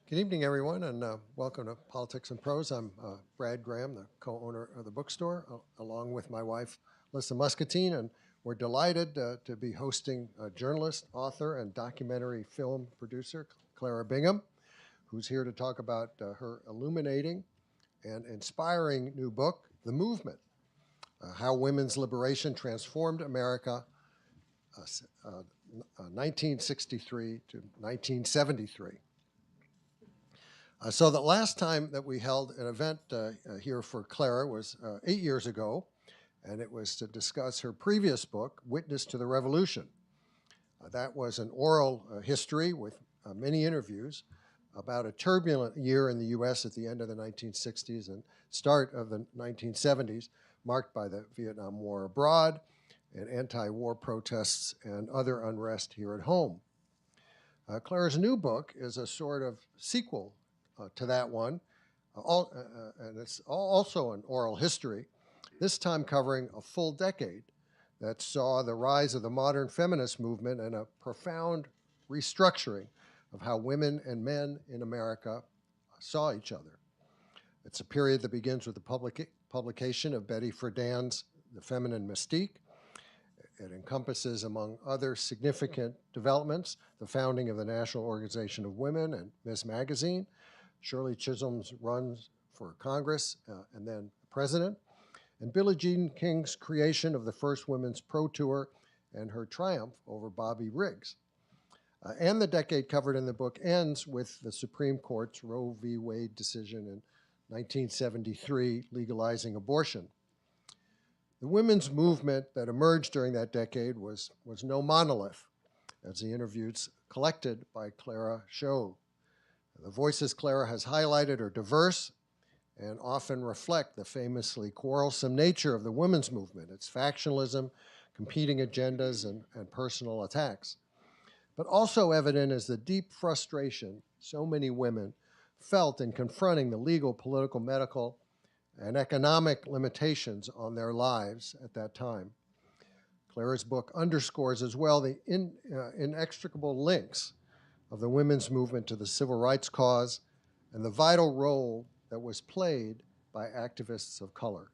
Good evening, everyone, and welcome to Politics and Prose. I'm Brad Graham, the co-owner of the bookstore, along with my wife, Lisa Muscatine, and we're delighted to be hosting a journalist, author, and documentary film producer, Clara Bingham, who's here to talk about her illuminating and inspiring new book, The Movement, How Women's Liberation Transformed America, 1963 to 1973. So the last time that we held an event here for Clara was 8 years ago, and it was to discuss her previous book, Witness to the Revolution. That was an oral history with many interviews about a turbulent year in the US at the end of the 1960s and start of the 1970s, marked by the Vietnam War abroad and anti-war protests and other unrest here at home. Clara's new book is a sort of sequel to that one, and it's also an oral history, this time covering a full decade that saw the rise of the modern feminist movement and a profound restructuring of how women and men in America saw each other. It's a period that begins with the publication of Betty Friedan's The Feminine Mystique. It encompasses, among other significant developments, the founding of the National Organization of Women and Ms. Magazine, Shirley Chisolm's runs for Congress and then president, and Billie Jean King's creation of the first Women's Pro Tour and her triumph over Bobby Riggs. And the decade covered in the book ends with the Supreme Court's Roe v. Wade decision in 1973 legalizing abortion. The women's movement that emerged during that decade was no monolith, as the interviews collected by Clara show. The voices Clara has highlighted are diverse and often reflect the famously quarrelsome nature of the women's movement, its factionalism, competing agendas, and personal attacks. But also evident is the deep frustration so many women felt in confronting the legal, political, medical, and economic limitations on their lives at that time. Clara's book underscores as well the inextricable links of the women's movement to the civil rights cause and the vital role that was played by activists of color.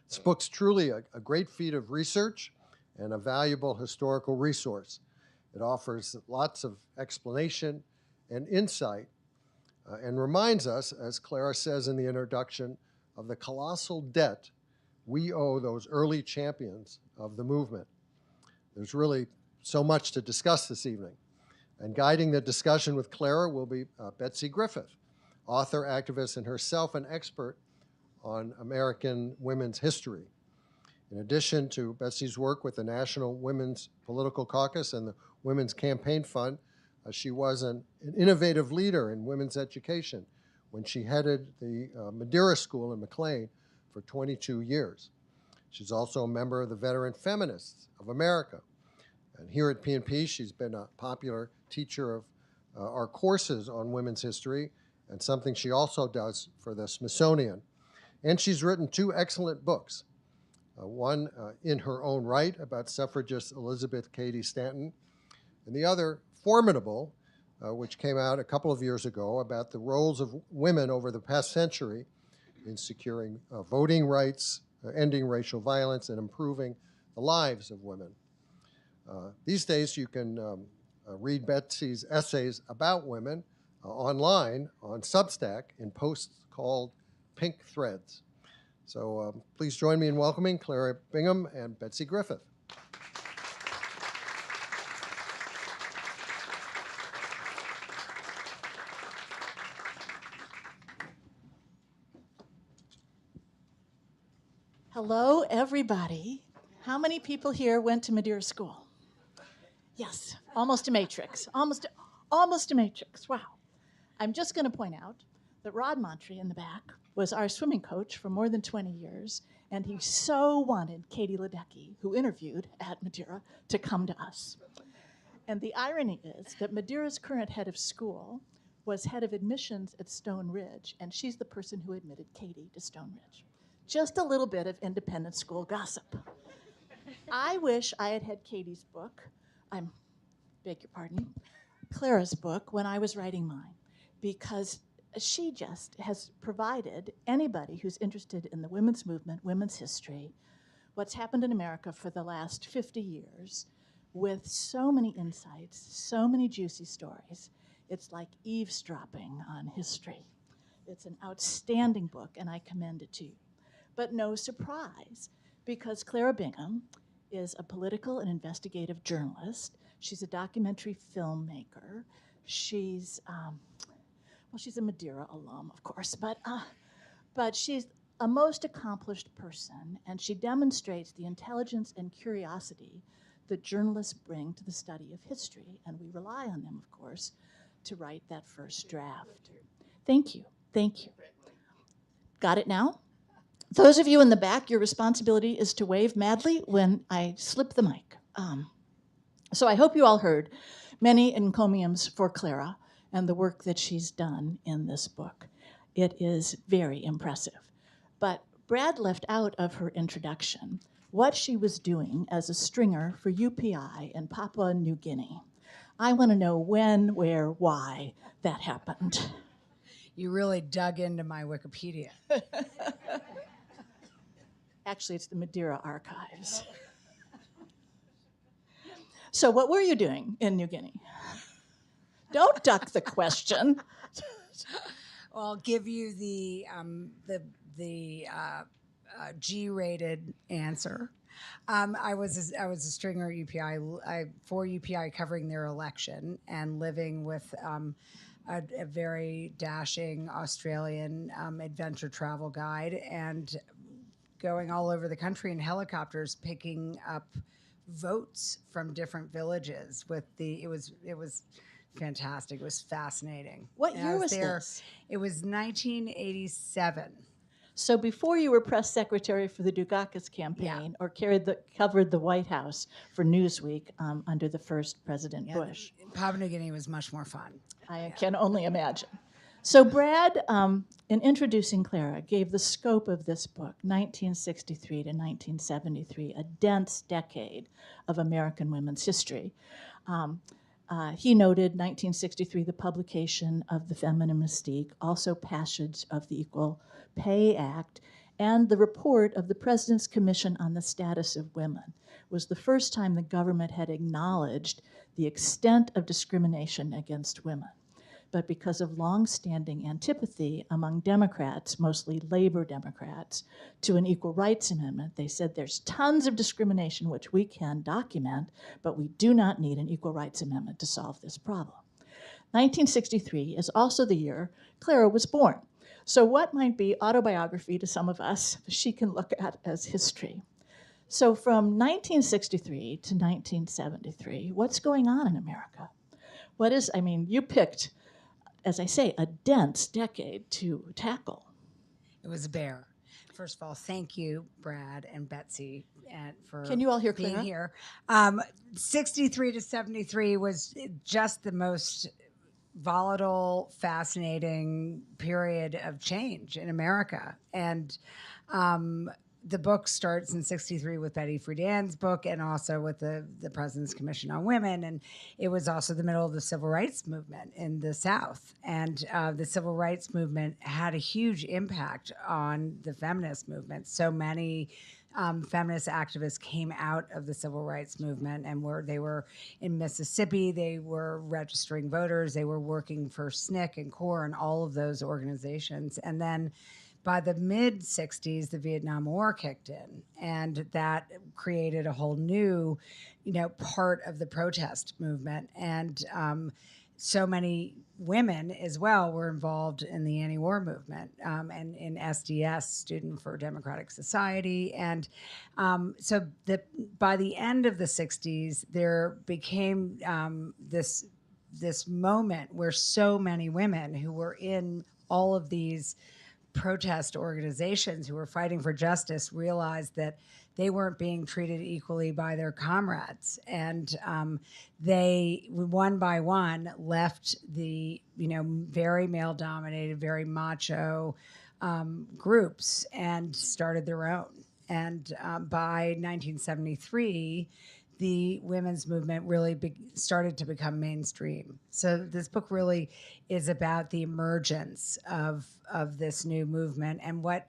This book's truly a great feat of research and a valuable historical resource. It offers lots of explanation and insight and reminds us, as Clara says in the introduction, of the colossal debt we owe those early champions of the movement. There's really so much to discuss this evening. And guiding the discussion with Clara will be Betsy Griffith, author, activist, and herself an expert on American women's history. In addition to Betsy's work with the National Women's Political Caucus and the Women's Campaign Fund, she was an innovative leader in women's education when she headed the Madeira School in McLean for 22 years. She's also a member of the Veteran Feminists of America. And here at P&P, she's been a popular teacher of our courses on women's history, and something she also does for the Smithsonian. And she's written two excellent books, one in her own right about suffragist Elisabeth Cady Stanton, and the other, Formidable, which came out a couple of years ago, about the roles of women over the past century in securing voting rights, ending racial violence, and improving the lives of women. These days, you can read Betsy's essays about women online on Substack in posts called Pink Threads. So please join me in welcoming Clara Bingham and Betsy Griffith. Hello, everybody. How many people here went to Madeira School? Yes, almost a matrix. Almost a matrix. Wow. I'm just going to point out that Rod Montre in the back was our swimming coach for more than 20 years, and he so wanted Katie Ledecky, who interviewed at Madeira, to come to us. And the irony is that Madeira's current head of school was head of admissions at Stone Ridge, and she's the person who admitted Katie to Stone Ridge. Just a little bit of independent school gossip. I wish I had had Katie's book. Beg your pardon. Clara's book when I was writing mine, because she just has provided anybody who's interested in the women's movement, women's history, what's happened in America for the last 50 years, with so many insights, so many juicy stories. It's like eavesdropping on history. It's an outstanding book, and I commend it to you. But no surprise, because Clara Bingham is a political and investigative journalist. She's a documentary filmmaker. She's, well, she's a Madeira alum, of course, but she's a most accomplished person, and she demonstrates the intelligence and curiosity that journalists bring to the study of history, and we rely on them, of course, to write that first draft. Thank you. Thank you. Got it now? Those of you in the back, your responsibility is to wave madly when I slip the mic. So I hope you all heard many encomiums for Clara and the work that she's done in this book. It is very impressive. But Brad left out of her introduction what she was doing as a stringer for UPI in Papua New Guinea. I want to know when, where, why that happened. You really dug into my Wikipedia. Actually, it's the Madeira archives. So what were you doing in New Guinea? Don't duck the question. Well, I'll give you the G-rated answer. I was a stringer at UPI for UPI covering their election and living with a very dashing Australian adventure travel guide and going all over the country in helicopters picking up votes from different villages. It was fantastic. It was fascinating. What year was this? It was 1987. So before you were press secretary for the Dukakis campaign, or covered the White House for Newsweek under the first President Bush. Papua New Guinea was much more fun. I can only imagine. So Brad, in introducing Clara, gave the scope of this book, 1963 to 1973, a dense decade of American women's history. He noted 1963, the publication of the Feminine Mystique, also passage of the Equal Pay Act, and the report of the President's Commission on the Status of Women was the first time the government had acknowledged the extent of discrimination against women. But because of long-standing antipathy among Democrats, mostly labor Democrats, to an equal rights amendment, they said there's tons of discrimination which we can document, but we do not need an equal rights amendment to solve this problem. 1963 is also the year Clara was born. So what might be autobiography to some of us, she can look at as history. So from 1963 to 1973, what's going on in America? You picked, as I say, a dense decade to tackle. It was a bear. First of all, thank you, Brad and Betsy, for Can you all hear being Clara? here. 63 to 73 was just the most volatile, fascinating period of change in America. And the book starts in 63 with Betty Friedan's book and also with the President's Commission on Women. And it was also the middle of the civil rights movement in the South. And the civil rights movement had a huge impact on the feminist movement. So many feminist activists came out of the civil rights movement and they were in Mississippi, they were registering voters, they were working for SNCC and CORE and all of those organizations. And then by the mid-60s, the Vietnam War kicked in, and that created a whole new, part of the protest movement. And so many women as well were involved in the anti-war movement and in SDS, Student for Democratic Society. And so by the end of the 60s, there became this moment where so many women who were in all of these protest organizations who were fighting for justice realized that they weren't being treated equally by their comrades. And they, one by one, left the, very male-dominated, very macho groups and started their own. And by 1973, the women's movement really started to become mainstream. So this book really is about the emergence of this new movement. And what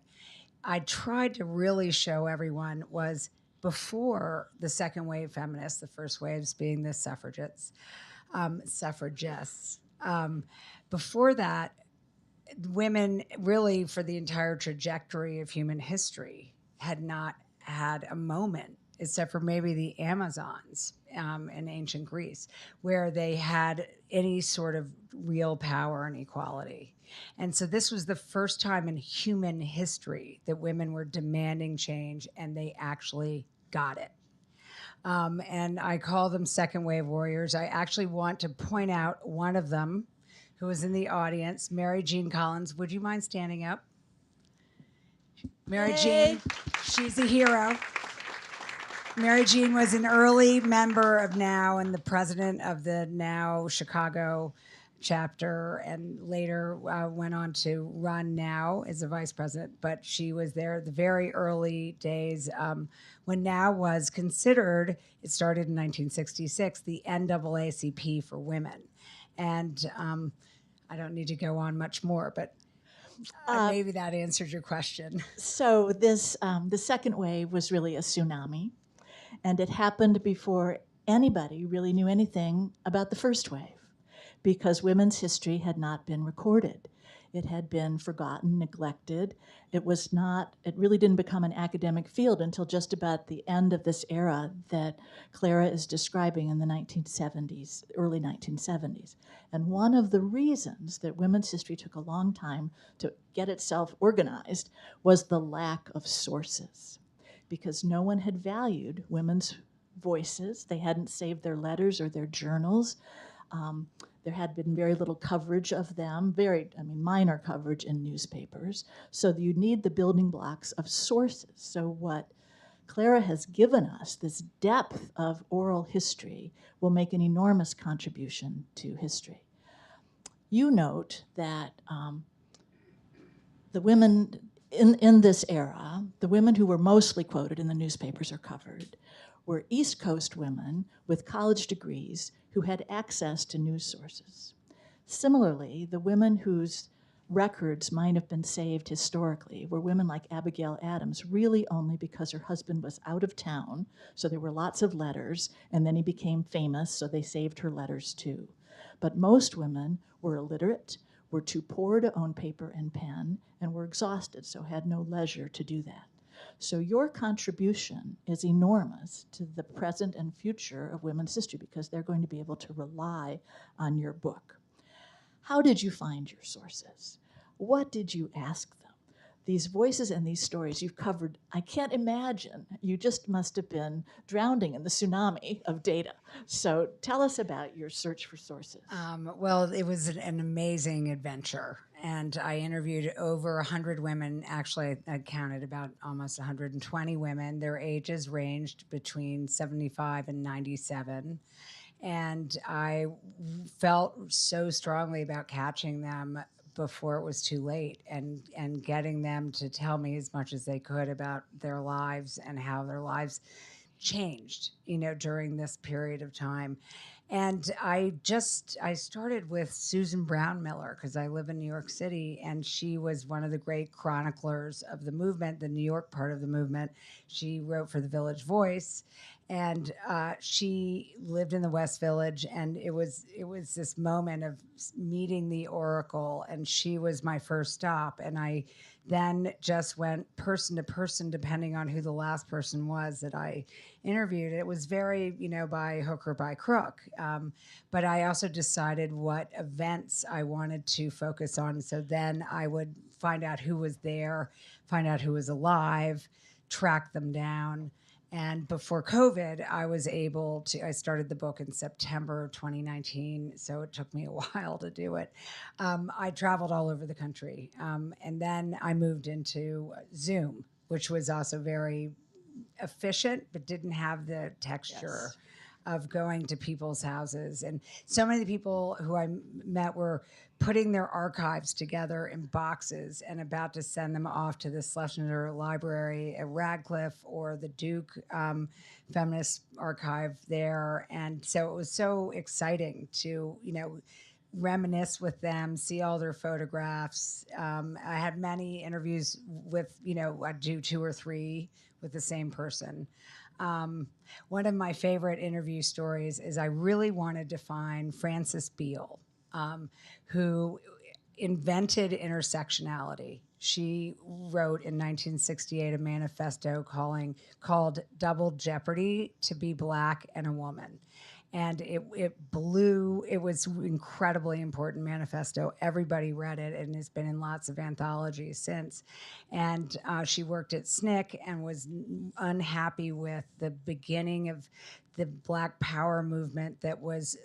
I tried to really show everyone was before the second wave feminists, the first waves being the suffragists. Before that, women really, for the entire trajectory of human history, had not had a moment, except for maybe the Amazons in ancient Greece, where they had any sort of real power and equality. And so this was the first time in human history that women were demanding change, and they actually got it. And I call them second wave warriors. I actually want to point out one of them who was in the audience, Mary Jean Collins. Would you mind standing up? Mary Jean, she's a hero. Mary Jean was an early member of NOW and the president of the NOW Chicago chapter, and later went on to run NOW as a vice president. But she was there the very early days when NOW was considered, it started in 1966, the NAACP for women. And I don't need to go on much more, but maybe that answers your question. So this, the second wave was really a tsunami, and it happened before anybody really knew anything about the first wave, because women's history had not been recorded. It had been forgotten, neglected. It really didn't become an academic field until just about the end of this era that Clara is describing in the 1970s, early 1970s. And one of the reasons that women's history took a long time to get itself organized was the lack of sources, because no one had valued women's voices. They hadn't saved their letters or their journals. There had been very little coverage of them, minor coverage in newspapers. So you need the building blocks of sources. So what Clara has given us, this depth of oral history, will make an enormous contribution to history. You note that the women in this era, the women who were mostly quoted in the newspapers or covered, were East Coast women with college degrees who had access to news sources. Similarly, the women whose records might have been saved historically were women like Abigail Adams, really only because her husband was out of town, so there were lots of letters, and then he became famous, so they saved her letters too. But most women were illiterate, were too poor to own paper and pen, and were exhausted, so had no leisure to do that. So your contribution is enormous to the present and future of women's history, because they're going to be able to rely on your book. How did you find your sources? What did you ask them? These voices and these stories you've covered, I can't imagine. You just must have been drowning in the tsunami of data. So tell us about your search for sources. Well, it was an amazing adventure. And I interviewed over 100 women. Actually, I counted about almost 120 women. Their ages ranged between 75 and 97. And I felt so strongly about catching them before it was too late, and getting them to tell me as much as they could about their lives and how their lives changed, during this period of time. And I started with Susan Brown Miller, because I live in New York City, and she was one of the great chroniclers of the movement, the New York part of the movement. She wrote for the Village Voice, and she lived in the West Village, and it was this moment of meeting the Oracle, and she was my first stop. And I then just went person to person, depending on who the last person was that I interviewed. It was very, by hook or by crook. But I also decided what events I wanted to focus on. So then I would find out who was there, find out who was alive, track them down. And before COVID, I started the book in September of 2019, so it took me a while to do it. I traveled all over the country. And then I moved into Zoom, which was also very efficient, but didn't have the texture. of going to people's houses. And so many of the people who I met were putting their archives together in boxes and about to send them off to the Schlesinger Library at Radcliffe or the Duke Feminist Archive there. And so it was so exciting to, reminisce with them, see all their photographs. I had many interviews with, I'd do 2 or 3 with the same person. One of my favorite interview stories is I really wanted to find Frances Beale, who invented intersectionality. She wrote in 1968 a manifesto called Double Jeopardy: To Be Black and a Woman. And it was incredibly important manifesto. Everybody read it and has been in lots of anthologies since. And she worked at SNCC and was unhappy with the beginning of the Black Power movement that was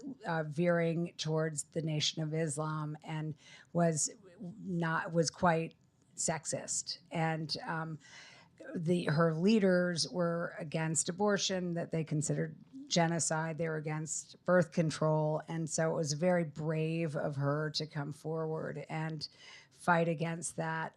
veering towards the Nation of Islam and was quite sexist. And her leaders were against abortion, that they considered genocide. They were against birth control. And so it was very brave of her to come forward and fight against that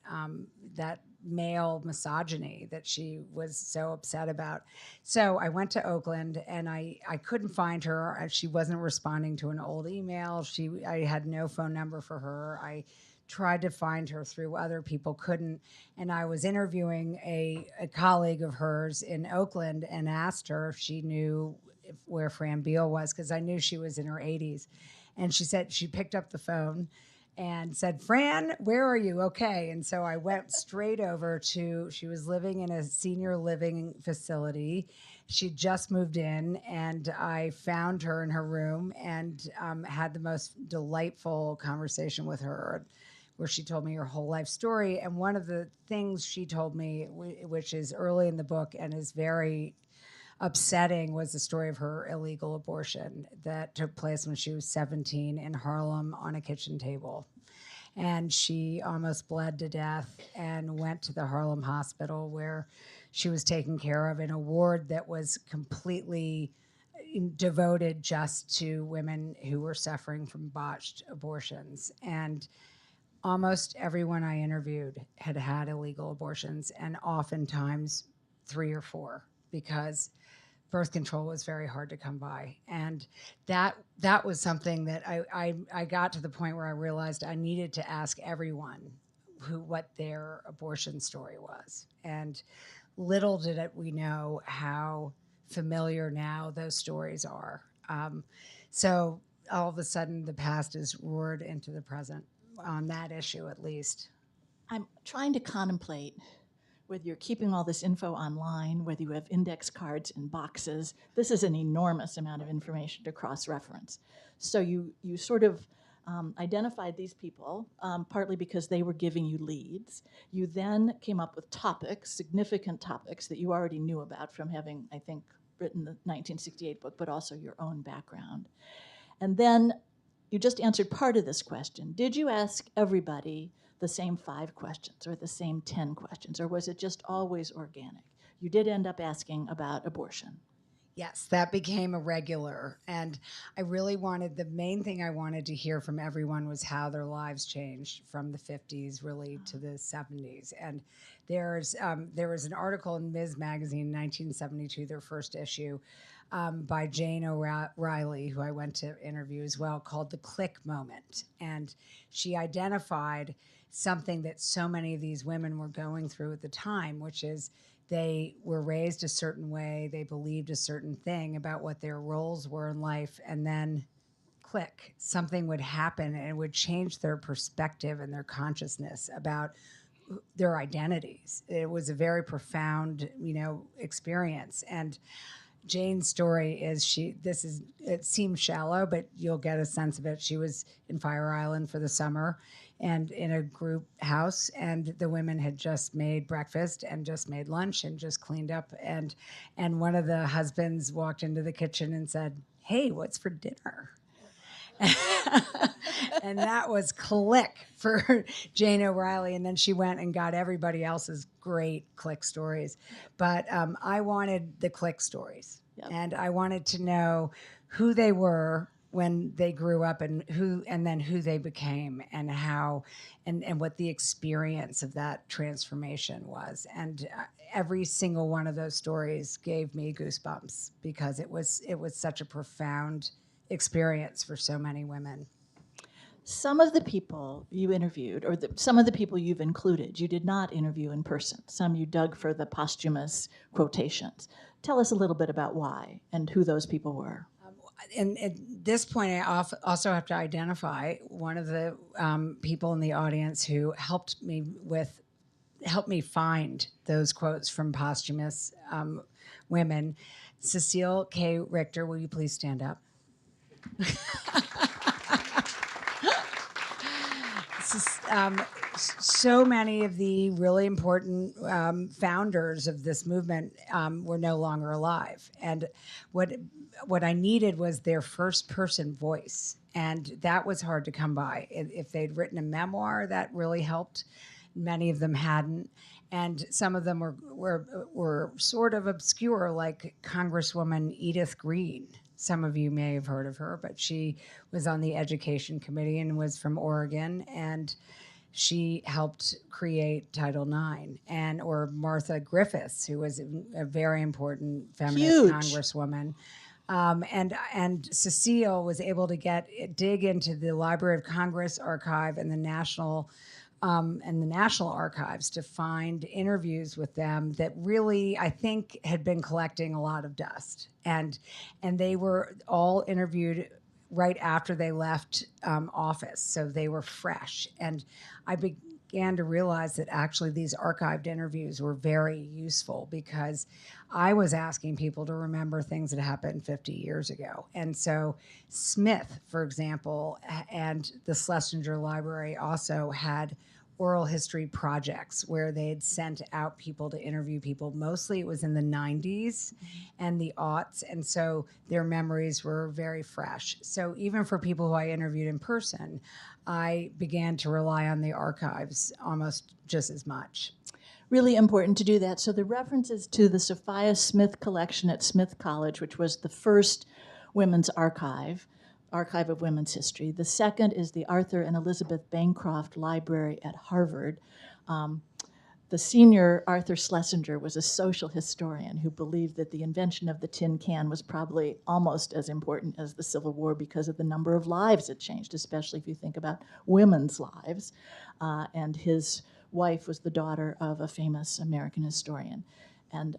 male misogyny that she was so upset about. So I went to Oakland and I couldn't find her. She wasn't responding to an old email. I had no phone number for her. I tried to find her through other people, couldn't. And I was interviewing a colleague of hers in Oakland and asked her if she knew where Fran Beale was, because I knew she was in her 80s. And she said, she picked up the phone and said, "Fran, where are you? Okay." And so I went straight over she was living in a senior living facility. She just moved in, and I found her in her room and had the most delightful conversation with her, where she told me her whole life story. And one of the things she told me, which is early in the book and is very upsetting, was the story of her illegal abortion that took place when she was 17 in Harlem on a kitchen table. And she almost bled to death and went to the Harlem hospital, where she was taken care of in a ward that was completely devoted just to women who were suffering from botched abortions. And almost everyone I interviewed had had illegal abortions, and oftentimes 3 or 4, because birth control was very hard to come by. And that was something that I got to the point where I realized I needed to ask everyone what their abortion story was. And little did we know how familiar now those stories are. So all of a sudden the past is roared into the present on that issue, at least. I'm trying to contemplate whether you're keeping all this info online, whether you have index cards in boxes. This is an enormous amount of information to cross-reference. So you sort of identified these people, partly because they were giving you leads. You then came up with topics, significant topics that you already knew about from having, I think, written the 1968 book, but also your own background. And then you just answered part of this question. Did you ask everybody the same 5 questions or the same 10 questions, or was it just always organic? You did end up asking about abortion. Yes, that became a regular. And I really the main thing I wanted to hear from everyone was how their lives changed from the 50s really to the 70s. And there was an article in Ms. Magazine in 1972, their first issue, by Jane O'Reilly, who I went to interview as well, called The Click Moment. And she identified something that so many of these women were going through at the time, which is they were raised a certain way, they believed a certain thing about what their roles were in life, and then click, something would happen and it would change their perspective and their consciousness about their identities. It was a very profound, experience. And Jane's story is it seems shallow, but you'll get a sense of it. She was in Fire Island for the summer and in a group house, and the women had just made breakfast and just made lunch and just cleaned up. And one of the husbands walked into the kitchen and said, "Hey, what's for dinner?" And that was click for Jane O'Reilly. And then she went and got everybody else's great click stories. But I wanted the click stories. Yep. And I wanted to know who they were when they grew up, and then who they became, and how, and what the experience of that transformation was. And every single one of those stories gave me goosebumps, because it was such a profound experience for so many women. Some of the people you interviewed, or some of the people you've included, you did not interview in person. Some you dug for the posthumous quotations. Tell us a little bit about why and who those people were. And at this point, I also have to identify one of the people in the audience who helped me find those quotes from posthumous women. Cecile K. Richter, will you please stand up? So many of the really important founders of this movement were no longer alive, and what I needed was their first person voice, and that was hard to come by. If they'd written a memoir, that really helped. Many of them hadn't, and some of them were sort of obscure, like Congresswoman Edith Green. Some of you may have heard of her, but she was on the Education Committee and was from Oregon, and she helped create Title IX. Or Martha Griffiths, who was a very important feminist congresswoman. And Cecile was able to dig into the Library of Congress archive and the National Archives to find interviews with them that really, I think, had been collecting a lot of dust. And they were all interviewed right after they left office, so they were fresh. And I began to realize that actually these archived interviews were very useful, because I was asking people to remember things that happened 50 years ago. And so Smith, for example, and the Schlesinger Library also had oral history projects where they had sent out people to interview people. Mostly it was in the 90s and the aughts, and so their memories were very fresh. So even for people who I interviewed in person, I began to rely on the archives almost just as much. Really important to do that. So the references to the Sophia Smith collection at Smith College, which was the first women's archive of women's history. The second is the Arthur and Elisabeth Bancroft Library at Harvard. The senior Arthur Schlesinger was a social historian who believed that the invention of the tin can was probably almost as important as the Civil War, because of the number of lives it changed, especially if you think about women's lives. And his wife was the daughter of a famous American historian. And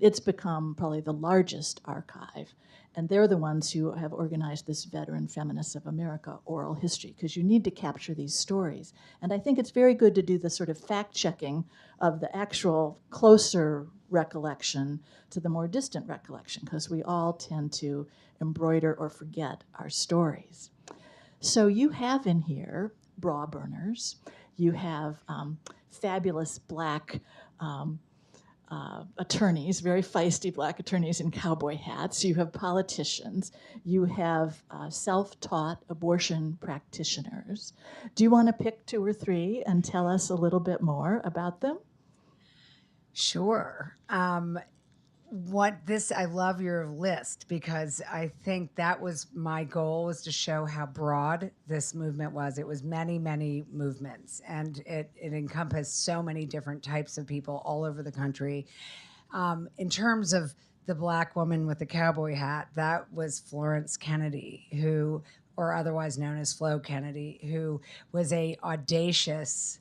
it's become probably the largest archive. And they're the ones who have organized this Veteran Feminists of America oral history, because you need to capture these stories. And I think it's very good to do the sort of fact-checking of the actual closer recollection to the more distant recollection, because we all tend to embroider or forget our stories. So you have in here bra burners. You have fabulous black attorneys, very feisty black attorneys in cowboy hats. You have politicians. You have self-taught abortion practitioners. Do you want to pick two or three and tell us a little bit more about them? Sure. I love your list, because I think that was my goal, was to show how broad this movement was. It was many, many movements, and it encompassed so many different types of people all over the country. In terms of the black woman with the cowboy hat, that was Florence Kennedy, or otherwise known as Flo Kennedy, who was a audacious,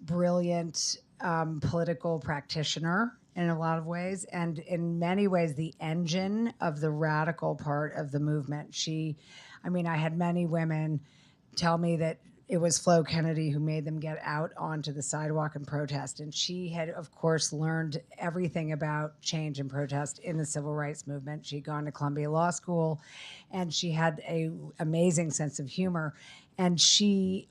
brilliant political practitioner in a lot of ways, and in many ways the engine of the radical part of the movement. I had many women tell me that it was Flo Kennedy who made them get out onto the sidewalk and protest. And she had, of course, learned everything about change and protest in the civil rights movement. She'd gone to Columbia Law School, and she had an amazing sense of humor. And she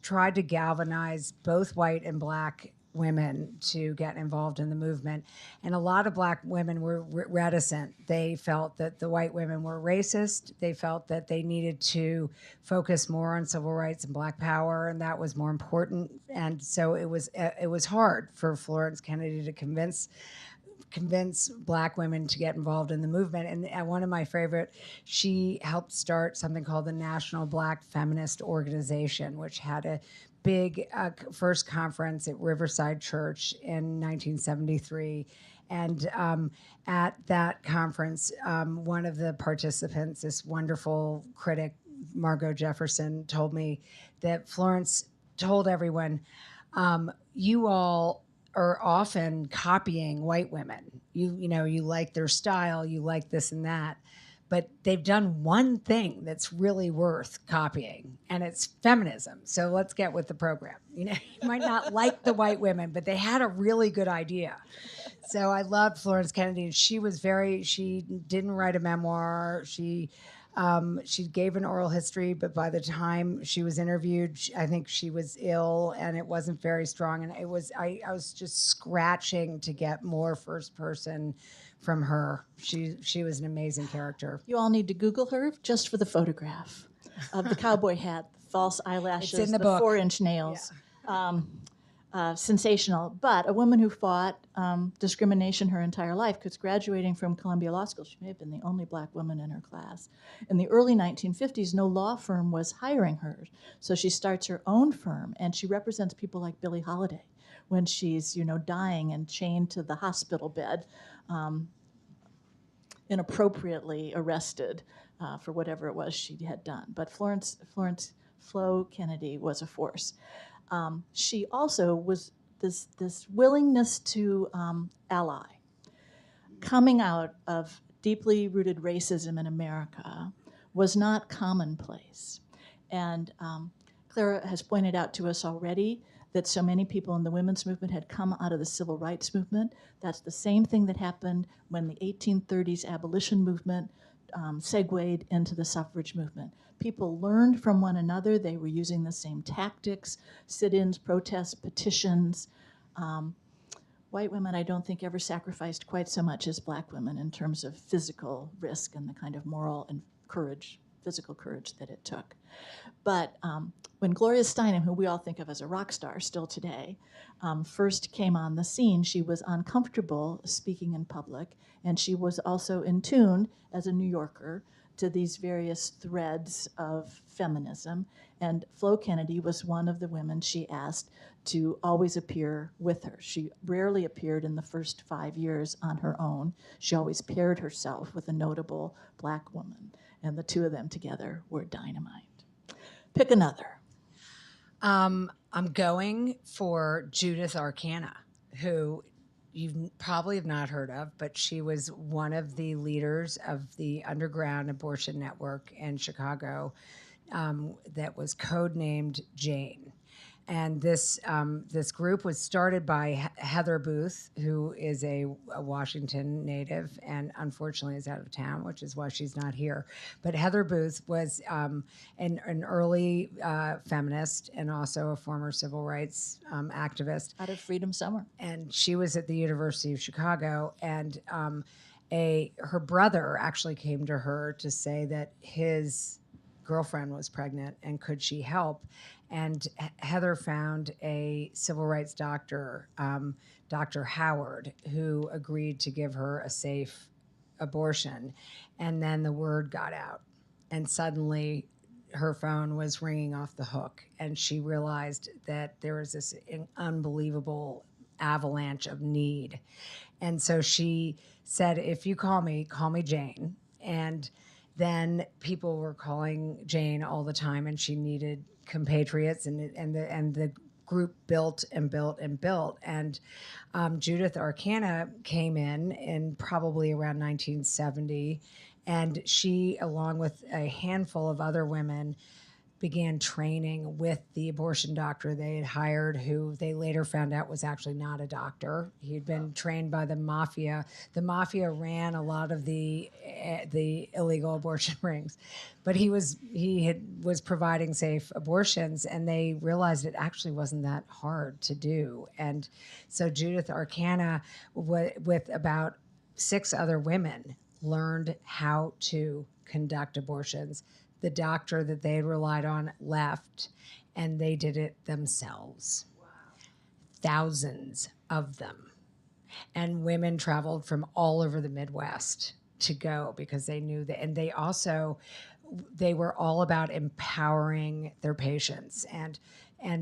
tried to galvanize both white and black women to get involved in the movement. And a lot of black women were reticent. They felt that the white women were racist. They felt that they needed to focus more on civil rights and black power, and that was more important. And so it was hard for Florence Kennedy to convince convince Black women to get involved in the movement. And one of my favorite, she helped start something called the National Black Feminist Organization, which had a big first conference at Riverside Church in 1973. And at that conference, one of the participants, this wonderful critic, Margot Jefferson, told me that Florence told everyone, you all are often copying white women. You like their style, you like this and that, but they've done one thing that's really worth copying, and it's feminism. So let's get with the program. You might not like the white women, but they had a really good idea. So I loved Florence Kennedy, and she didn't write a memoir. She gave an oral history, but by the time she was interviewed, I think she was ill and it wasn't very strong. And I was just scratching to get more first person from her. She was an amazing character. You all need to Google her just for the photograph of the cowboy hat, the false eyelashes, It's in the book. 4-inch nails. Sensational, but a woman who fought discrimination her entire life, because graduating from Columbia Law School, she may have been the only Black woman in her class. In the early 1950s, no law firm was hiring her, so she starts her own firm, and she represents people like Billie Holiday when she's, dying and chained to the hospital bed, inappropriately arrested for whatever it was she had done. But Florence Flo Kennedy was a force. She also was this willingness to ally. Coming out of deeply rooted racism in America was not commonplace. And Clara has pointed out to us already that so many people in the women's movement had come out of the civil rights movement. That's the same thing that happened when the 1830s abolition movement segued into the suffrage movement. People learned from one another. They were using the same tactics, sit-ins, protests, petitions. White women, I don't think, ever sacrificed quite so much as Black women in terms of physical risk and the kind of moral and courage, physical courage that it took. But when Gloria Steinem, who we all think of as a rock star still today, first came on the scene, she was uncomfortable speaking in public, and she was also in tune as a New Yorker to these various threads of feminism. And Flo Kennedy was one of the women she asked to always appear with her. She rarely appeared in the first 5 years on her own. She always paired herself with a notable Black woman, and the two of them together were dynamite. Pick another. I'm going for Judith Arcana, who you probably have not heard of, but she was one of the leaders of the underground abortion network in Chicago that was codenamed Jane. And this group was started by Heather Booth, who is a Washington native and unfortunately is out of town, which is why she's not here. But Heather Booth was an early feminist and also a former civil rights activist. Out of Freedom Summer. And she was at the University of Chicago. And her brother actually came to her to say that his girlfriend was pregnant and could she help? And Heather found a civil rights doctor, Dr. Howard, who agreed to give her a safe abortion. And then the word got out. And suddenly her phone was ringing off the hook. And she realized that there was this unbelievable avalanche of need. And so she said, if you call me Jane. And then people were calling Jane all the time, and she needed compatriots, and the group built and built and built. And Judith Arcana came in probably around 1970, and she, along with a handful of other women, began training with the abortion doctor they had hired, who they later found out was actually not a doctor. He had been trained by the mafia. The mafia ran a lot of the illegal abortion rings, but he was providing safe abortions, and they realized it actually wasn't that hard to do. And so Judith Arcana, with about 6 other women, learned how to conduct abortions. The doctor that they had relied on left, and they did it themselves. Wow. Thousands of them. And women traveled from all over the Midwest to go because they knew that. And they were all about empowering their patients and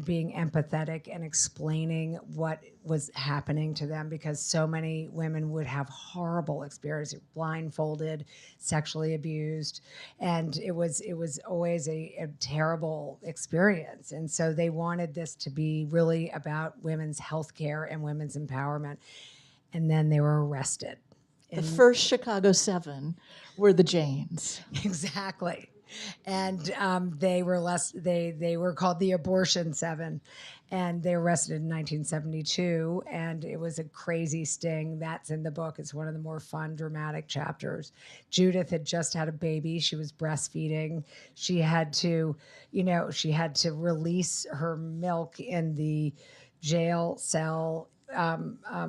being empathetic and explaining what was happening to them, because so many women would have horrible experiences, blindfolded, sexually abused, and it was always a terrible experience. And so they wanted this to be really about women's health care and women's empowerment. And then they were arrested. The first Chicago 7 were the Janes. Exactly. And they were called the Abortion 7, and they were arrested in 1972, and it was a crazy sting. That's in the book. It's one of the more fun, dramatic chapters. Judith had just had a baby. She was breastfeeding. She had to release her milk in the jail cell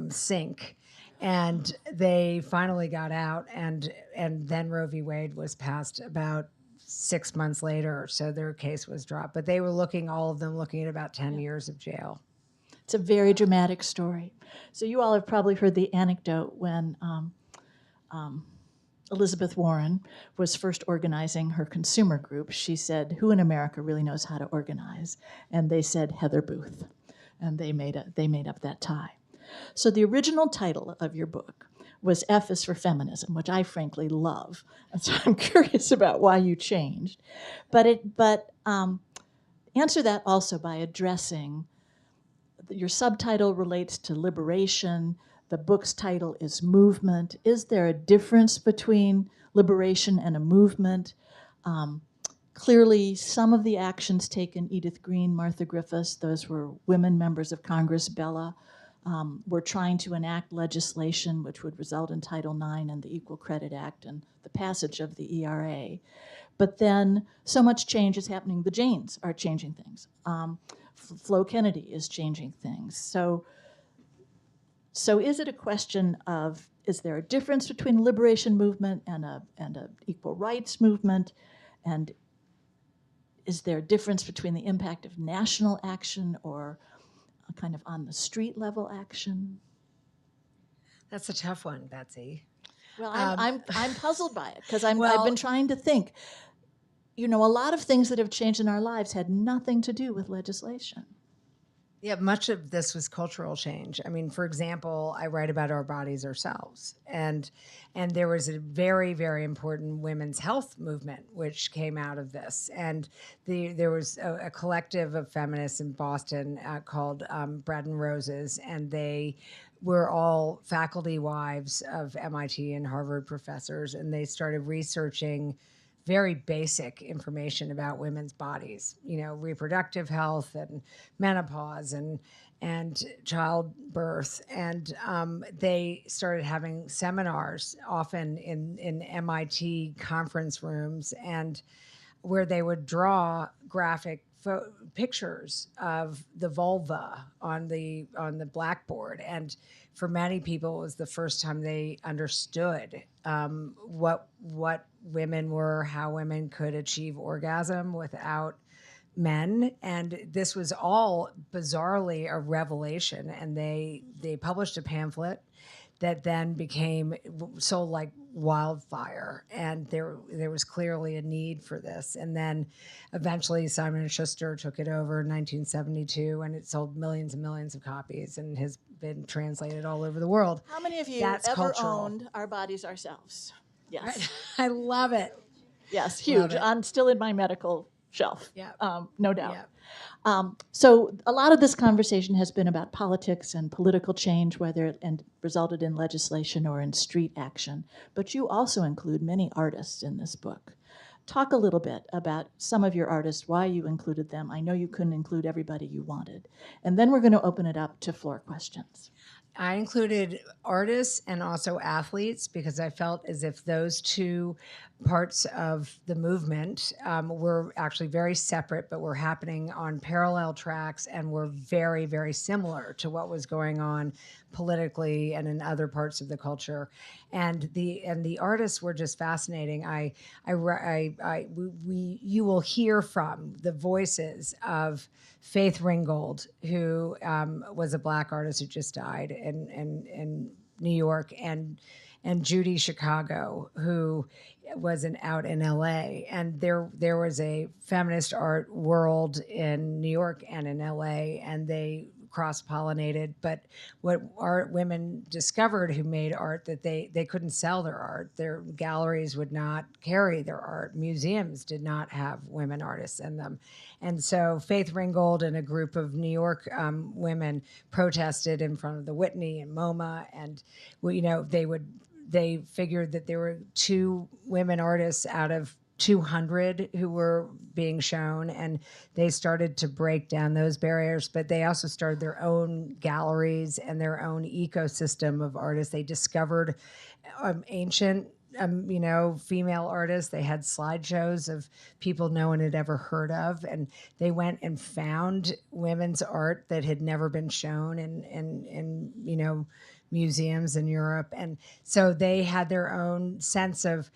sink. And they finally got out, and then Roe v. Wade was passed about 6 months later, so their case was dropped. But they were all of them looking at about 10 years of jail. It's a very dramatic story. So you all have probably heard the anecdote when Elisabeth Warren was first organizing her consumer group. She said, "Who in America really knows how to organize?" And they said, "Heather Booth." And they made up that tie. So the original title of your book was F is for Feminism, which I frankly love. And so I'm curious about why you changed. But answer that also by addressing your subtitle relates to liberation. The book's title is Movement. Is there a difference between liberation and a movement? Clearly, some of the actions taken, Edith Green, Martha Griffiths, those were women members of Congress, Bella, were trying to enact legislation which would result in Title IX and the Equal Credit Act and the passage of the ERA. But then so much change is happening. The Janes are changing things. Flo Kennedy is changing things. So is it a question of, is there a difference between a liberation movement and a equal rights movement? And is there a difference between the impact of national action or kind of on the street level action? That's a tough one, Betsy. Well, I'm puzzled by it because I've been trying to think. A lot of things that have changed in our lives had nothing to do with legislation. Yeah, much of this was cultural change. I mean, for example, I write about our bodies ourselves, and there was a very, very important women's health movement which came out of this. And there was a collective of feminists in Boston called Bread and Roses, and they were all faculty wives of MIT and Harvard professors, and they started researching very basic information about women's bodies, reproductive health and menopause and childbirth. And they started having seminars, often in MIT conference rooms, and where they would draw graphic pictures of the vulva on the blackboard. And for many people, it was the first time they understood what women were, how women could achieve orgasm without men. And this was all bizarrely a revelation. And they published a pamphlet that then became sold like wildfire. And there was clearly a need for this. And then eventually Simon & Schuster took it over in 1972, and it sold millions and millions of copies and has been translated all over the world. How many of you That's ever cultural. owned Our Bodies Ourselves? Yes. I love it. Yes, huge. it. I'm still in my medical shelf. Yeah. No doubt. Yeah. So a lot of this conversation has been about politics and political change, whether it resulted in legislation or in street action. But you also include many artists in this book. Talk a little bit about some of your artists, why you included them. I know you couldn't include everybody you wanted. And then we're going to open it up to floor questions. I included artists and also athletes because I felt as if those two parts of the movement were actually very separate, but were happening on parallel tracks and were very, very similar to what was going on politically and in other parts of the culture. And the artists were just fascinating. I you will hear from the voices of Faith Ringgold, who was a Black artist who just died in New York, and Judy Chicago, who was out in LA. And there was a feminist art world in New York and in LA, and they cross-pollinated. But what art women discovered who made art, that they couldn't sell their art. Their galleries would not carry their art. Museums did not have women artists in them. And so Faith Ringgold and a group of New York women protested in front of the Whitney and MoMA, and they figured that there were 2 women artists out of 200 who were being shown, and they started to break down those barriers. But they also started their own galleries and their own ecosystem of artists. They discovered ancient female artists. They had slideshows of people no one had ever heard of, and they went and found women's art that had never been shown in museums in Europe. And so they had their own sense of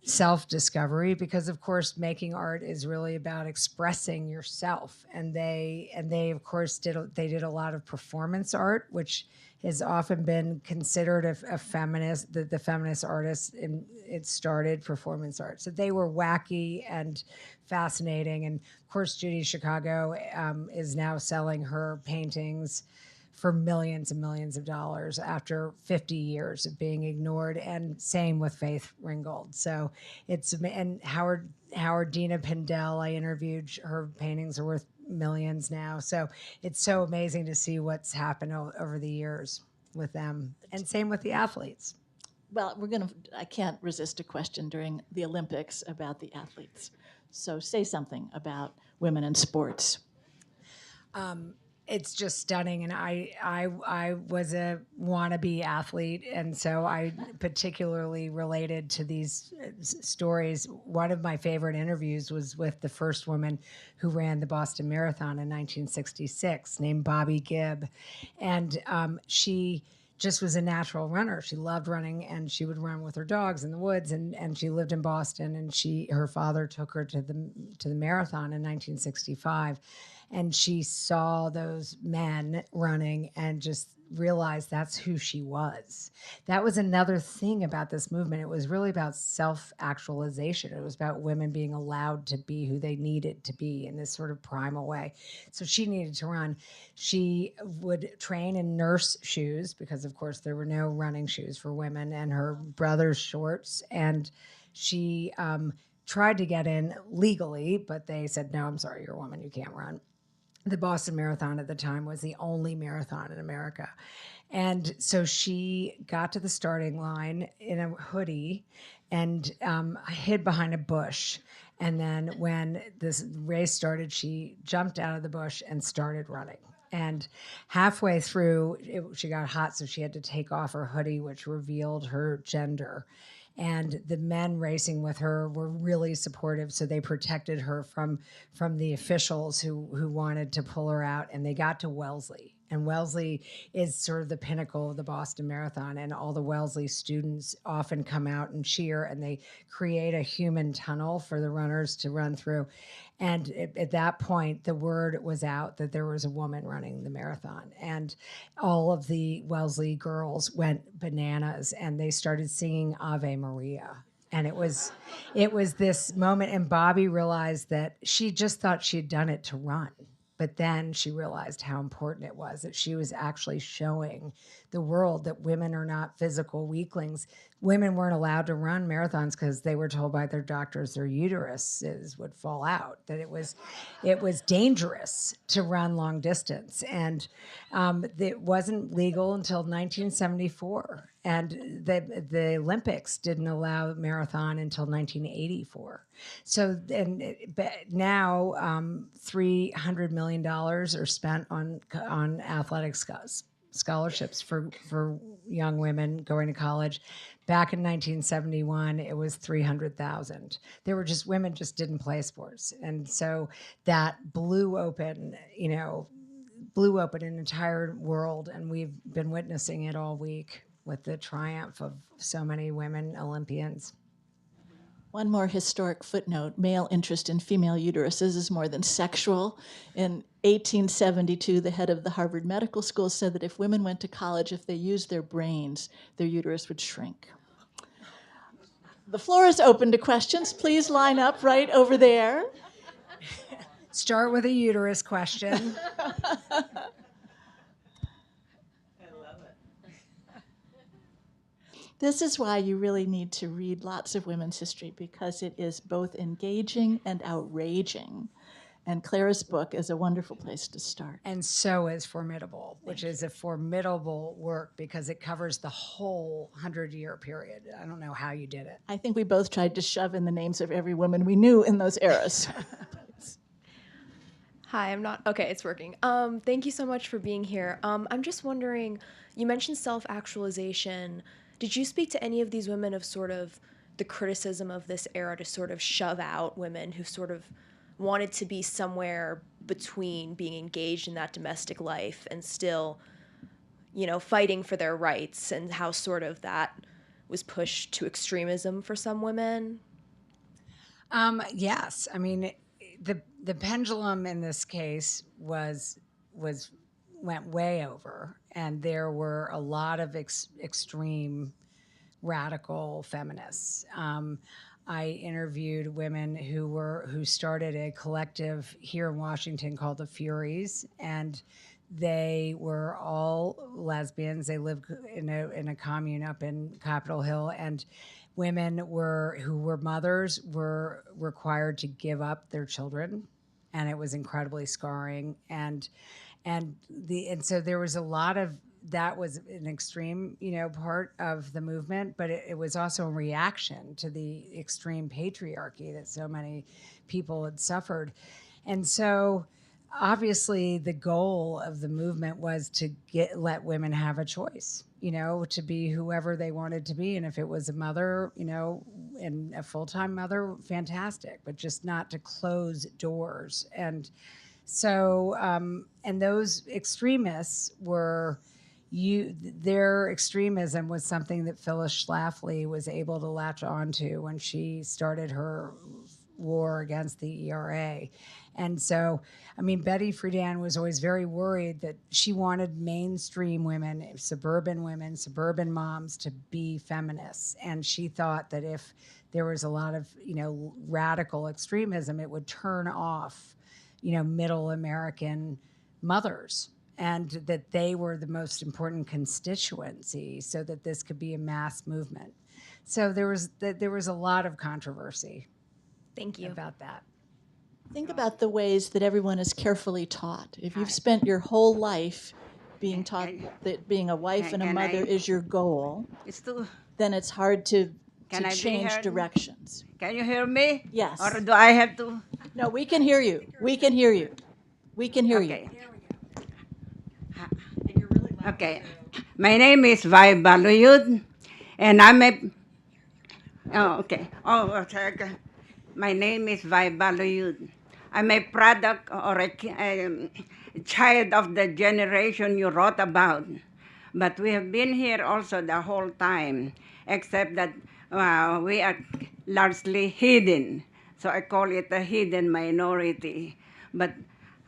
self-discovery, because of course making art is really about expressing yourself. And they of course did a lot of performance art, which has often been considered a feminist, the feminist artists, and it started performance art. So they were wacky and fascinating. And of course Judy Chicago is now selling her paintings for millions and millions of dollars after 50 years of being ignored. And same with Faith Ringgold. So and Howard Dina Pindell, I interviewed, her paintings are worth millions now. So it's so amazing to see what's happened over the years with them. And same with the athletes. Well, I can't resist a question during the Olympics about the athletes. So say something about women in sports. It's just stunning. And I was a wannabe athlete, and so I particularly related to these stories. One of my favorite interviews was with the first woman who ran the Boston Marathon in 1966, named Bobby Gibb. And she just was a natural runner. She loved running, and she would run with her dogs in the woods, and she lived in Boston, and her father took her to the marathon in 1965. And she saw those men running and just realized that's who she was. That was another thing about this movement. It was really about self-actualization. It was about women being allowed to be who they needed to be in this sort of primal way. So she needed to run. She would train in nurse shoes, because of course there were no running shoes for women, and her brother's shorts. And she tried to get in legally, but they said, no, I'm sorry, you're a woman, you can't run. The Boston Marathon at the time was the only marathon in America. And so she got to the starting line in a hoodie and hid behind a bush. And then when this race started, she jumped out of the bush and started running. And halfway through, she got hot, so she had to take off her hoodie, which revealed her gender. And the men racing with her were really supportive, so they protected her from the officials who wanted to pull her out. And they got to Wellesley. And Wellesley is sort of the pinnacle of the Boston Marathon, and all the Wellesley students often come out and cheer, and they create a human tunnel for the runners to run through. And at that point, the word was out that there was a woman running the marathon. And all of the Wellesley girls went bananas, and they started singing Ave Maria. And it was this moment, and Bobby realized that she just thought she had done it to run. But then she realized how important it was, that she was actually showing the world that women are not physical weaklings. Women weren't allowed to run marathons because they were told by their doctors their uteruses would fall out, that it was dangerous to run long distance. And it wasn't legal until 1974. And the Olympics didn't allow marathon until 1984. So now $300 million are spent on athletic scholarships for young women going to college. Back in 1971, it was 300,000. Women just didn't play sports. And so that blew open an entire world. And we've been witnessing it all week with the triumph of so many women Olympians. One more historic footnote: male interest in female uteruses is more than sexual. In 1872, the head of the Harvard Medical School said that if women went to college, if they used their brains, their uterus would shrink. The floor is open to questions. Please line up right over there. Start with a uterus question. This is why you really need to read lots of women's history, because it is both engaging and outraging. And Clara's book is a wonderful place to start. And so is Formidable, which is a formidable work because it covers the whole 100-year period. I don't know how you did it. I think we both tried to shove in the names of every woman we knew in those eras. Hi, I'm not, okay, it's working. Thank you so much for being here. I'm just wondering, you mentioned self-actualization. Did you speak to any of these women of sort of the criticism of this era to sort of shove out women who sort of wanted to be somewhere between being engaged in that domestic life and still, you know, fighting for their rights, and how sort of that was pushed to extremism for some women? Yes, I mean, the pendulum in this case went way over, and there were a lot of extreme radical feminists. I interviewed women who started a collective here in Washington called the Furies, and they were all lesbians. They lived in a commune up in Capitol Hill, and women who were mothers were required to give up their children, and it was incredibly scarring. And so there was a lot of that. Was an extreme, part of the movement, but it was also a reaction to the extreme patriarchy that so many people had suffered. And so obviously the goal of the movement was to let women have a choice, to be whoever they wanted to be. And if it was a mother, and a full-time mother, fantastic, but just not to close doors. And so, and those extremists were, their extremism was something that Phyllis Schlafly was able to latch onto when she started her war against the ERA. And so, I mean, Betty Friedan was always very worried that she wanted mainstream women, suburban moms to be feminists. And she thought that if there was a lot of, radical extremism, it would turn off, middle American mothers, and that they were the most important constituency so that this could be a mass movement. So there was a lot of controversy. Thank you. About that. Think about the ways that everyone is carefully taught. If you've spent your whole life being taught that being a wife and a mother is your goal, then it's hard to change directions. Can you hear me? Yes. Or do I have to? No, we can hear you. We can hear you. We can hear you. Okay. My name is Vai Baluyud, and I'm a. Oh, okay. Okay. My name is Vai Baluyud. I'm a product or a child of the generation you wrote about. But we have been here also the whole time, except that we are largely hidden. So I call it a hidden minority. But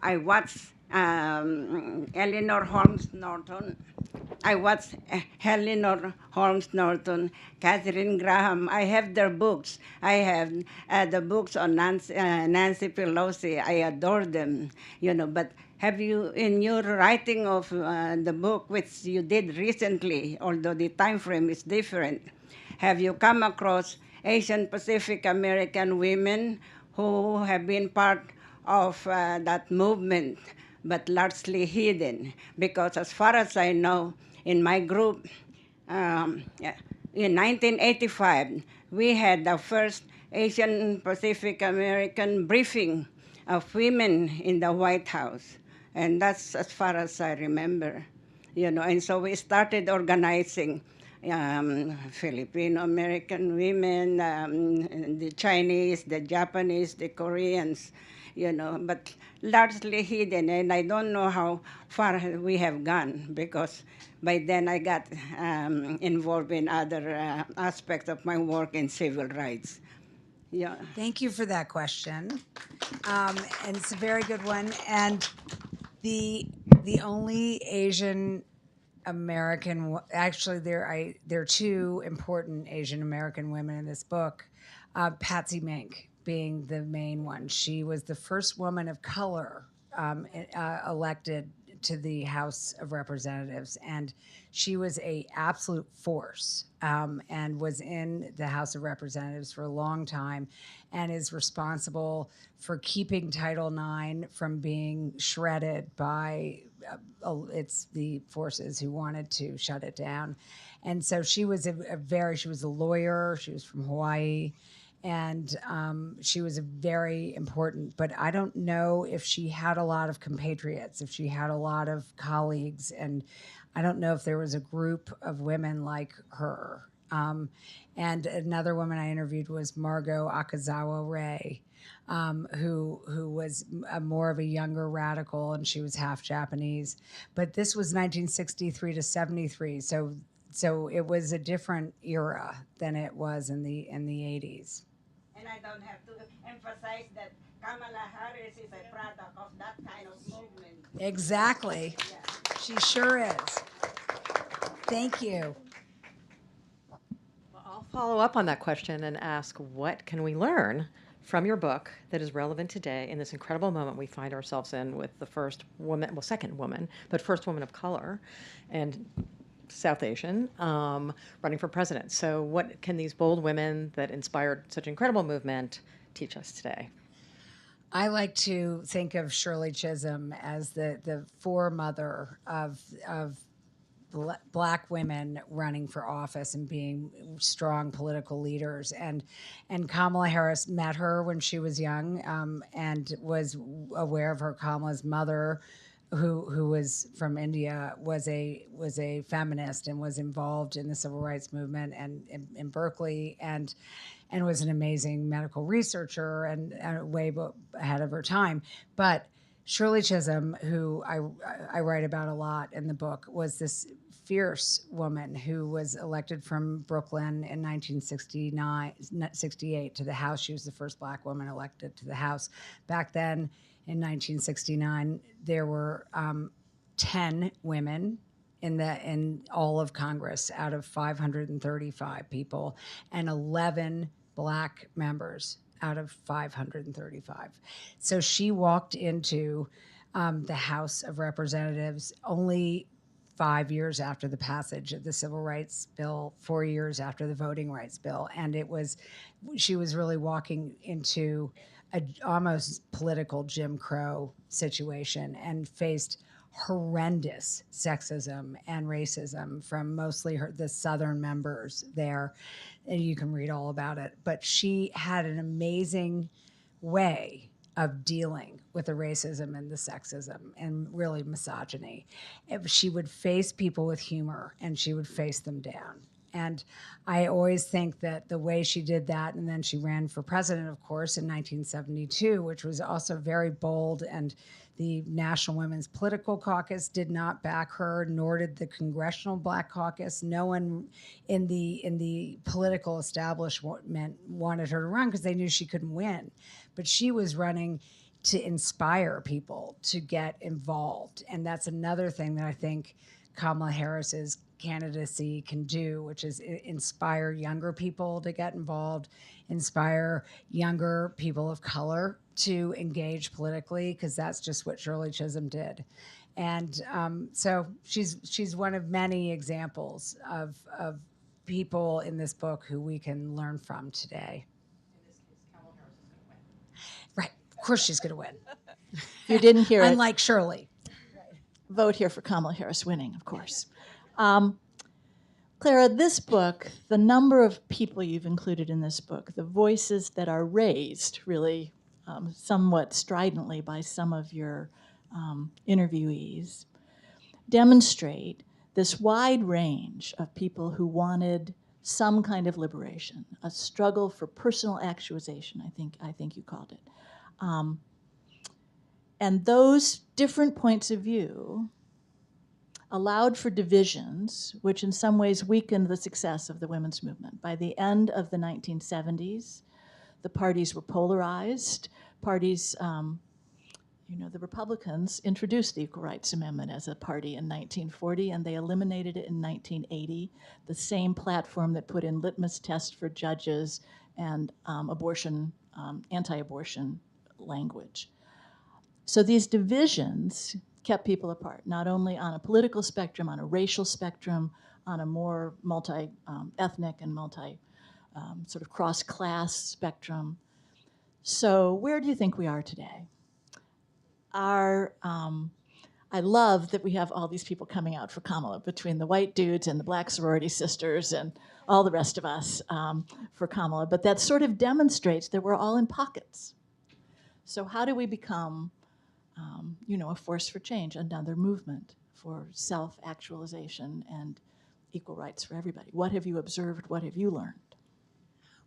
I watched Eleanor Holmes Norton. I watched Eleanor Holmes Norton, Catherine Graham. I have their books. I have the books on Nancy Pelosi. I adore them, But have you, in your writing of the book, which you did recently, although the time frame is different, have you come across Asian Pacific American women who have been part of that movement, but largely hidden? Because as far as I know, in my group, in 1985, we had the first Asian Pacific American briefing of women in the White House. And that's as far as I remember, And so we started organizing Filipino American women, the Chinese, the Japanese, the Koreans, but largely hidden. And I don't know how far we have gone, because by then I got involved in other aspects of my work in civil rights. Yeah. Thank you for that question. And it's a very good one. And the only Asian American, actually, there are two important Asian American women in this book. Patsy Mink being the main one. She was the first woman of color elected to the House of Representatives, and she was a absolute force, and was in the House of Representatives for a long time, and is responsible for keeping Title IX from being shredded by it's the forces who wanted to shut it down. And so she was she was a lawyer. She was from Hawaii, and she was a very important, but I don't know if she had a lot of compatriots, if she had a lot of colleagues, and I don't know if there was a group of women like her. And another woman I interviewed was Margot Akazawa Ray, who was more of a younger radical, and she was half Japanese. But this was 1963 to 73, so it was a different era than it was in the 80s. And I don't have to emphasize that Kamala Harris is a product of that kind of movement. Exactly. Yeah. She sure is. Thank you. Well, I'll follow up on that question and ask, what can we learn from your book that is relevant today in this incredible moment we find ourselves in with the first woman, well, second woman, but first woman of color and South Asian, running for president. So what can these bold women that inspired such incredible movement teach us today? I like to think of Shirley Chisholm as the foremother of Black women running for office and being strong political leaders. And Kamala Harris met her when she was young, and was aware of her. Kamala's mother, who was from India, was a feminist and was involved in the civil rights movement and in Berkeley, and was an amazing medical researcher and way ahead of her time. But Shirley Chisholm, who I write about a lot in the book, was this fierce woman who was elected from Brooklyn in 1968 to the House. She was the first Black woman elected to the House. Back then, in 1969, there were 10 women in all of Congress out of 535 people, and 11 Black members out of 535. So she walked into the House of Representatives only 5 years after the passage of the Civil Rights Bill, 4 years after the Voting Rights Bill, and she was really walking into a almost political Jim Crow situation and faced horrendous sexism and racism from mostly the Southern members there. And you can read all about it. But she had an amazing way of dealing with the racism and the sexism and really misogyny. She would face people with humor, and she would face them down. And I always think that the way she did that, and then she ran for president, of course, in 1972, which was also very bold, and the National Women's Political Caucus did not back her, nor did the Congressional Black Caucus. No one in the political establishment wanted her to run because they knew she couldn't win. But she was running to inspire people to get involved. And that's another thing that I think Kamala Harris's candidacy can do, which is inspire younger people to get involved, inspire younger people of color to engage politically, because that's just what Shirley Chisholm did. And so she's one of many examples of people in this book who we can learn from today. In this case, Kamala Harris is going to win. Right. Of course she's going to win. If you didn't hear it, Unlike Shirley. vote here for Kamala Harris winning, of course. Clara, this book, the number of people you've included in this book, the voices that are raised really somewhat stridently by some of your interviewees, demonstrate this wide range of people who wanted some kind of liberation, a struggle for personal actualization, I think you called it. And those different points of view allowed for divisions, which in some ways weakened the success of the women's movement. By the end of the 1970s, The parties were polarized. Parties, the Republicans introduced the Equal Rights Amendment as a party in 1940, and they eliminated it in 1980, the same platform that put in litmus tests for judges and anti-abortion language. So these divisions kept people apart, not only on a political spectrum, on a racial spectrum, on a more multi-ethnic and sort of cross-class spectrum. So where do you think we are today? I love that we have all these people coming out for Kamala, between the white dudes and the black sorority sisters and all the rest of us for Kamala. But that sort of demonstrates that we're all in pockets. So how do we become, a force for change, another movement for self-actualization and equal rights for everybody? What have you observed? What have you learned?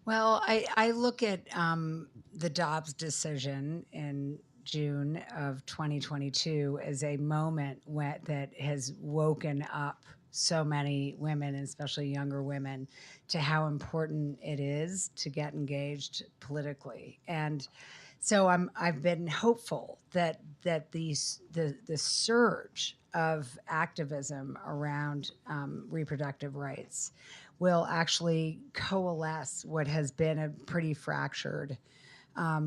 Well, I look at the Dobbs decision in June of 2022 as a moment that has woken up so many women, and especially younger women, to how important it is to get engaged politically. And so I've been hopeful that the surge of activism around reproductive rights will actually coalesce what has been a pretty fractured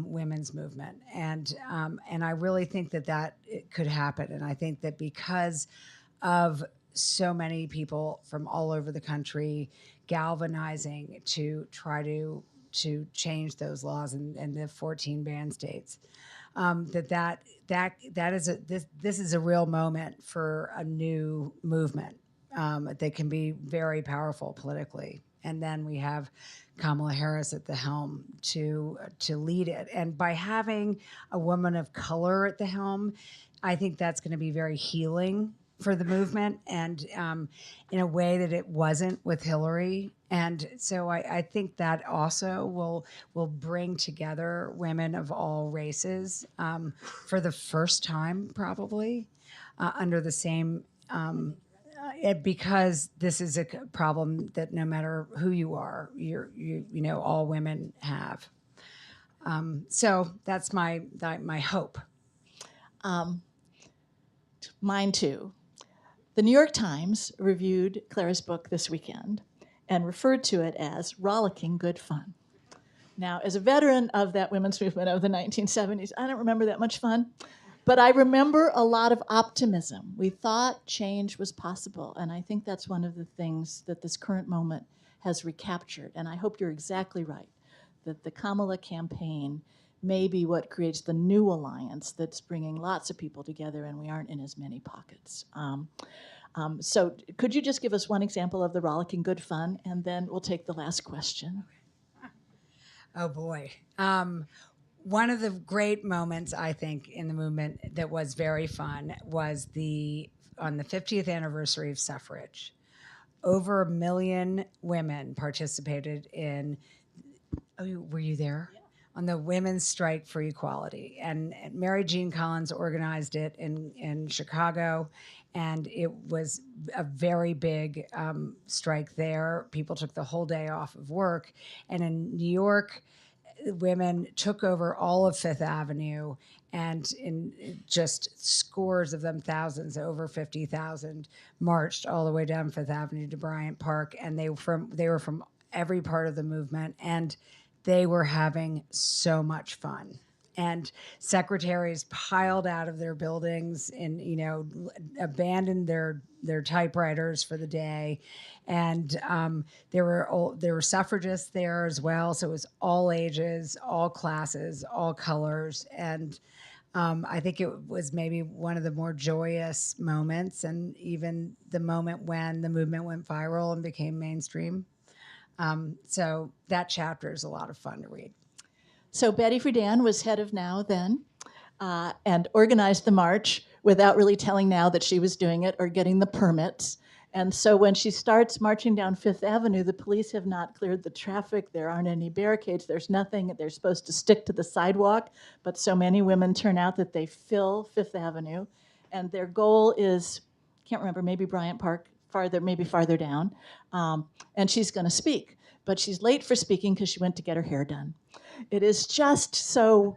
women's movement, and I really think that it could happen. And I think that because of so many people from all over the country galvanizing to try to change those laws in the 14 banned states, this is a real moment for a new movement that can be very powerful politically. And then we have Kamala Harris at the helm to lead it. And by having a woman of color at the helm, I think that's going to be very healing for the movement, and in a way that it wasn't with Hillary. And so I think that also will bring together women of all races for the first time, probably under the same. Because this is a problem that no matter who you are, all women have. So that's my hope. Mine too. The New York Times reviewed Clara's book this weekend and referred to it as rollicking good fun. Now, as a veteran of that women's movement of the 1970s, I don't remember that much fun. But I remember a lot of optimism. We thought change was possible, and I think that's one of the things that this current moment has recaptured. And I hope you're exactly right, that the Kamala campaign may be what creates the new alliance that's bringing lots of people together, and we aren't in as many pockets. So could you just give us one example of the rollicking good fun, and then we'll take the last question. Oh, boy. One of the great moments, I think, in the movement that was very fun was on the 50th anniversary of suffrage. Over 1 million women participated in, were you there? Yeah. On the Women's Strike for Equality. And Mary Jean Collins organized it in Chicago, and it was a very big strike there. People took the whole day off of work. And in New York, women took over all of Fifth Avenue, and in just scores of them, thousands, over 50,000, marched all the way down Fifth Avenue to Bryant Park. And they were from every part of the movement, and they were having so much fun. And secretaries piled out of their buildings and, abandoned their typewriters for the day. And there were suffragists there as well. So it was all ages, all classes, all colors. And I think it was maybe one of the more joyous moments, and even the moment when the movement went viral and became mainstream. So that chapter is a lot of fun to read. So Betty Friedan was head of Now then, and organized the march without really telling Now that she was doing it or getting the permits. And so when she starts marching down Fifth Avenue, the police have not cleared the traffic. There aren't any barricades. There's nothing. They're supposed to stick to the sidewalk, but so many women turn out that they fill Fifth Avenue. And their goal is, can't remember, maybe Bryant Park, maybe farther down, and she's going to speak. But she's late for speaking because she went to get her hair done. It is just so.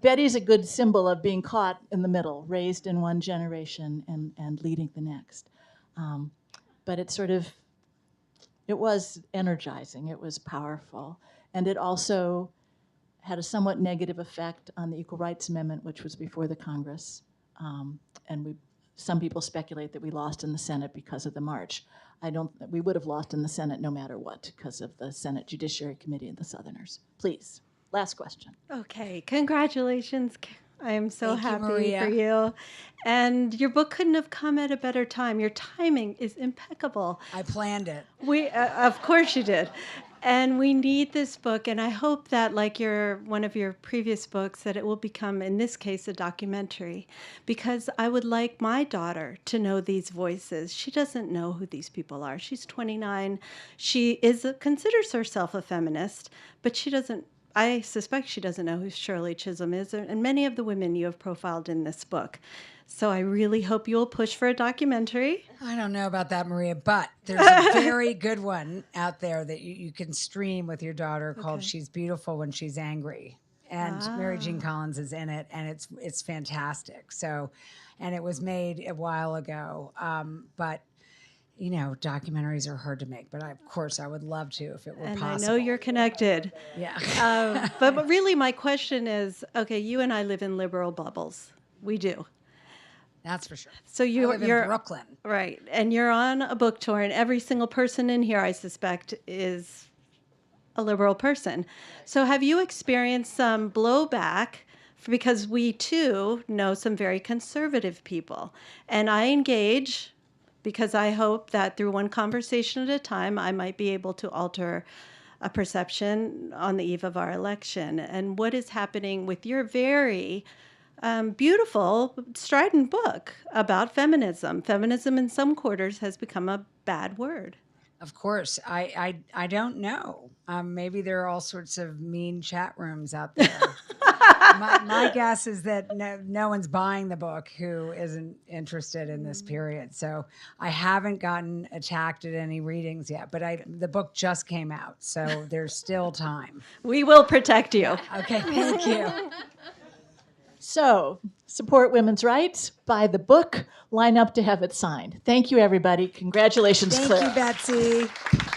Betty's a good symbol of being caught in the middle, raised in one generation and leading the next. But it was energizing, it was powerful, and it also had a somewhat negative effect on the Equal Rights Amendment, which was before the Congress. And some people speculate that we lost in the Senate because of the march. We would have lost in the Senate no matter what because of the Senate Judiciary Committee and the Southerners. Please. Last question. Okay, congratulations. I am so Thank you, happy Maria. for you. And your book couldn't have come at a better time. Your timing is impeccable. I planned it. Of course you did. And we need this book, and I hope that, like one of your previous books, that it will become, in this case, a documentary, because I would like my daughter to know these voices. She doesn't know who these people are. She's 29. She considers herself a feminist, but I suspect she doesn't know who Shirley Chisolm is, and many of the women you have profiled in this book. So I really hope you'll push for a documentary. I don't know about that, Maria, but there's a very good one out there that you can stream with your daughter called She's Beautiful When She's Angry. And Mary Jean Collins is in it, and it's fantastic. So, and it was made a while ago, but you know, documentaries are hard to make, but of course I would love to if it were possible. I know you're connected. Yeah. But really my question is, okay, you and I live in liberal bubbles. We do. That's for sure. So you're in Brooklyn. Right. And you're on a book tour, and every single person in here, I suspect, is a liberal person. So have you experienced some blowback? Because we, too, know some very conservative people. And I engage because I hope that through one conversation at a time, I might be able to alter a perception on the eve of our election. And what is happening with your very beautiful, strident book about feminism? Feminism in some quarters has become a bad word. Of course. I don't know. Maybe there are all sorts of mean chat rooms out there. My guess is that no one's buying the book who isn't interested in this period. So I haven't gotten attacked at any readings yet, but the book just came out, so there's still time. We will protect you. Okay, thank you. So, support women's rights, buy the book, line up to have it signed. Thank you, everybody. Congratulations, Thank Clara. you, Betsy.